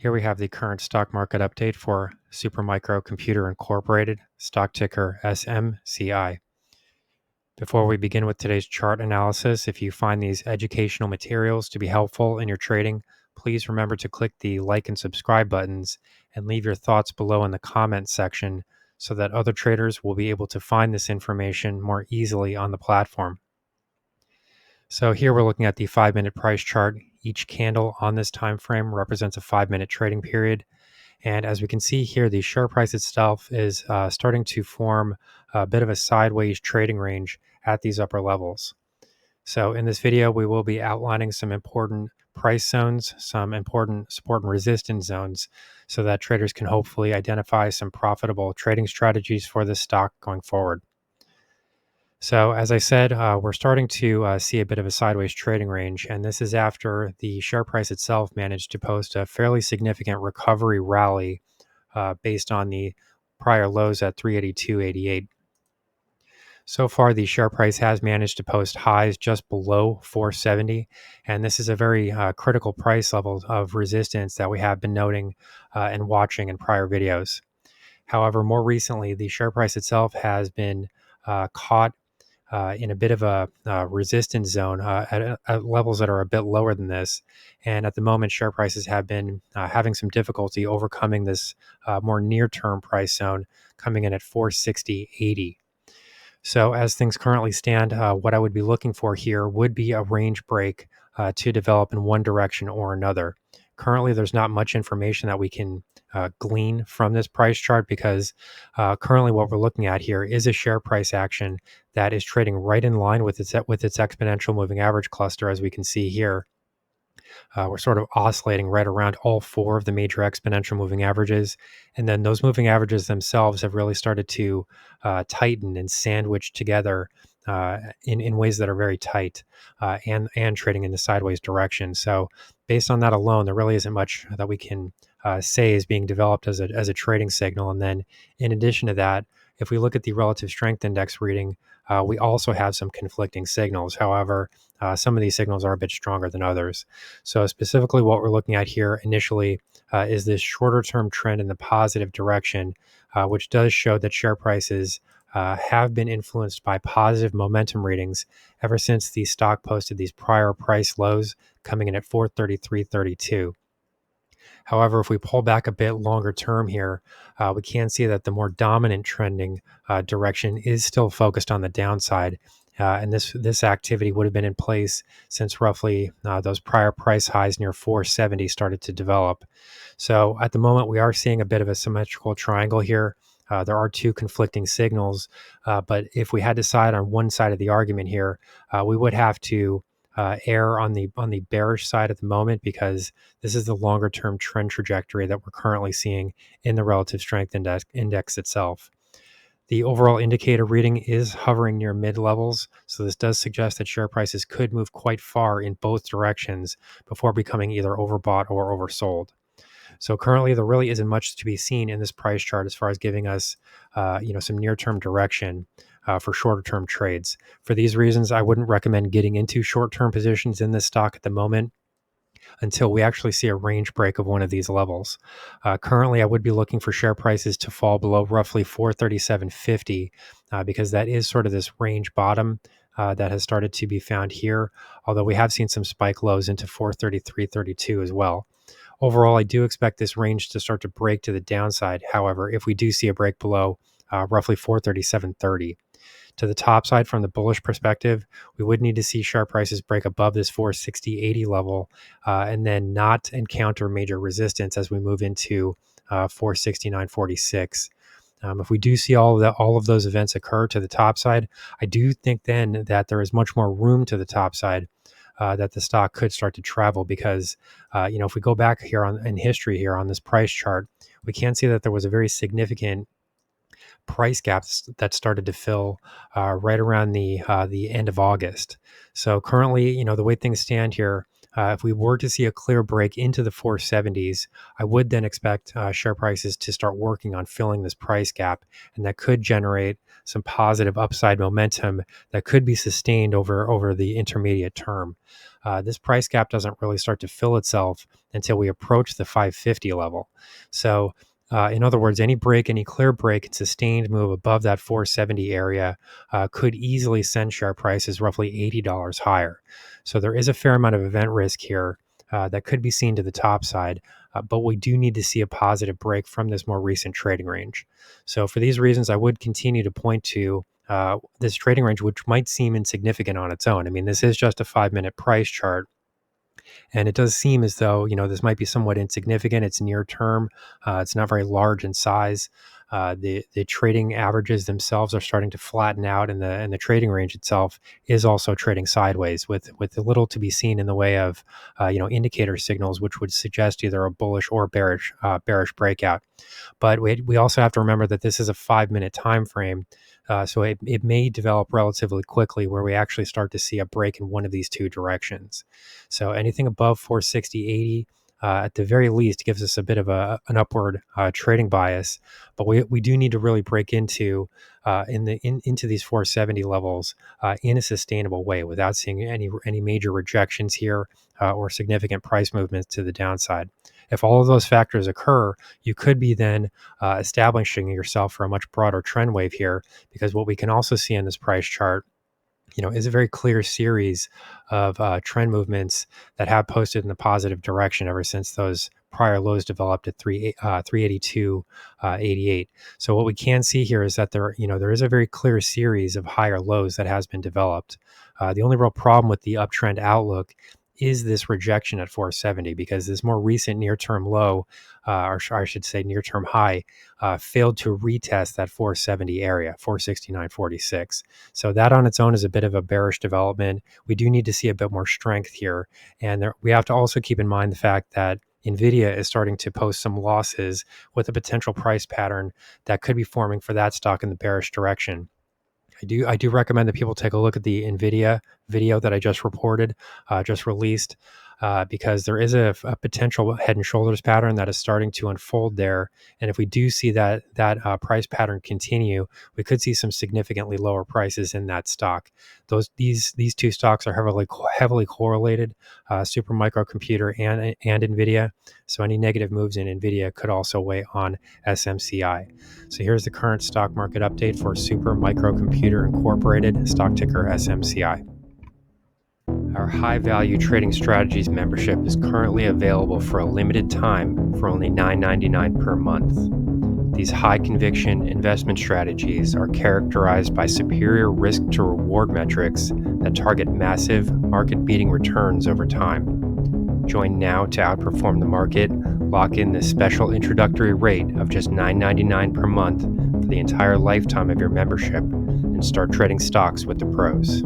Here we have the current stock market update for Supermicro Computer Incorporated, stock ticker SMCI. Before we begin with today's chart analysis, if you find these educational materials to be helpful in your trading, please remember to click the like and subscribe buttons and leave your thoughts below in the comments section so that other traders will be able to find this information more easily on the platform. So here we're looking at the 5-minute price chart. Each candle on this time frame represents a 5-minute trading period. And as we can see here, the share price itself is starting to form a bit of a sideways trading range at these upper levels. So in this video, we will be outlining some important price zones, some important support and resistance zones, so that traders can hopefully identify some profitable trading strategies for this stock going forward. So as I said, we're starting to see a bit of a sideways trading range, and this is after the share price itself managed to post a fairly significant recovery rally based on the prior lows at 382.88. So far, the share price has managed to post highs just below 470, and this is a very critical price level of resistance that we have been noting and watching in prior videos. However, more recently, the share price itself has been caught in a bit of a resistance zone at levels that are a bit lower than this. And at the moment, share prices have been having some difficulty overcoming this more near-term price zone, coming in at 460.80. So as things currently stand, what I would be looking for here would be a range break to develop in one direction or another. Currently, there's not much information that we can glean from this price chart because currently what we're looking at here is a share price action that is trading right in line with its exponential moving average cluster, as we can see here. We're sort of oscillating right around all four of the major exponential moving averages. And then those moving averages themselves have really started to tighten and sandwich together in ways that are very tight and trading in the sideways direction. So based on that alone, there really isn't much that we can say is being developed as a trading signal. And then in addition to that, if we look at the relative strength index reading, we also have some conflicting signals. However, some of these signals are a bit stronger than others. So specifically what we're looking at here initially is this shorter term trend in the positive direction, which does show that share prices have been influenced by positive momentum readings ever since the stock posted these prior price lows coming in at 433.32. However, if we pull back a bit longer term here, we can see that the more dominant trending direction is still focused on the downside. And this activity would have been in place since roughly those prior price highs near 470 started to develop. So at the moment, we are seeing a bit of a symmetrical triangle here. There are two conflicting signals, but if we had to side on one side of the argument here, we would have to err on the bearish side at the moment because this is the longer term trend trajectory that we're currently seeing in the relative strength index itself. The overall indicator reading is hovering near mid levels, so this does suggest that share prices could move quite far in both directions before becoming either overbought or oversold. So currently, there really isn't much to be seen in this price chart as far as giving us, some near-term direction for shorter-term trades. For these reasons, I wouldn't recommend getting into short-term positions in this stock at the moment until we actually see a range break of one of these levels. Currently, I would be looking for share prices to fall below roughly 437.50 because that is sort of this range bottom that has started to be found here, although we have seen some spike lows into 433.32 as well. Overall, I do expect this range to start to break to the downside. However, if we do see a break below roughly 437.30. To the top side from the bullish perspective, we would need to see sharp prices break above this 460.80 level and then not encounter major resistance as we move into 469.46. If we do see all of those events occur to the top side, I do think then that there is much more room to the top side that the stock could start to travel because, if we go back here in history here on this price chart, we can see that there was a very significant price gaps that started to fill right around the end of August. So currently, the way things stand here, if we were to see a clear break into the 470s, I would then expect share prices to start working on filling this price gap, and that could generate some positive upside momentum that could be sustained over the intermediate term. this price gap doesn't really start to fill itself until we approach the 550 level. So, in other words, any clear break and sustained move above that 470 area could easily send share prices roughly $80 higher. So there is a fair amount of event risk here that could be seen to the top side, but we do need to see a positive break from this more recent trading range. So for these reasons, I would continue to point to this trading range, which might seem insignificant on its own. I mean, this is just a 5-minute price chart, and it does seem as though, this might be somewhat insignificant. It's near term. It's not very large in size. The trading averages themselves are starting to flatten out, and the trading range itself is also trading sideways with little to be seen in the way of indicator signals, which would suggest either a bullish or bearish breakout. But we also have to remember that this is a 5-minute time frame. So it may develop relatively quickly where we actually start to see a break in one of these two directions. So anything above 460.80 at the very least gives us a bit of an upward trading bias, but we do need to really break into into these 470 levels in a sustainable way without seeing any major rejections here or significant price movements to the downside. If all of those factors occur, you could be then establishing yourself for a much broader trend wave here, because what we can also see in this price chart is a very clear series of trend movements that have posted in the positive direction ever since those prior lows developed at 382.88. So what we can see here is that there is a very clear series of higher lows that has been developed. The only real problem with the uptrend outlook is this rejection at 470, because this more recent near-term low, or I should say near-term high, failed to retest that 470 area, 469.46. So that on its own is a bit of a bearish development. We do need to see a bit more strength here. And we have to also keep in mind the fact that NVIDIA is starting to post some losses with a potential price pattern that could be forming for that stock in the bearish direction. I do recommend that people take a look at the NVIDIA video that I just released, because there is a potential head and shoulders pattern that is starting to unfold there. And if we do see that price pattern continue, we could see some significantly lower prices in that stock. These two stocks are heavily correlated, Supermicro Computer and NVIDIA. So any negative moves in NVIDIA could also weigh on SMCI. So here's the current stock market update for Supermicro Computer Incorporated, stock ticker SMCI. Our high value trading strategies membership is currently available for a limited time for only $9.99 per month. These high conviction investment strategies are characterized by superior risk to reward metrics that target massive market beating returns over time. Join now to outperform the market, lock in this special introductory rate of just $9.99 per month for the entire lifetime of your membership, and start trading stocks with the pros.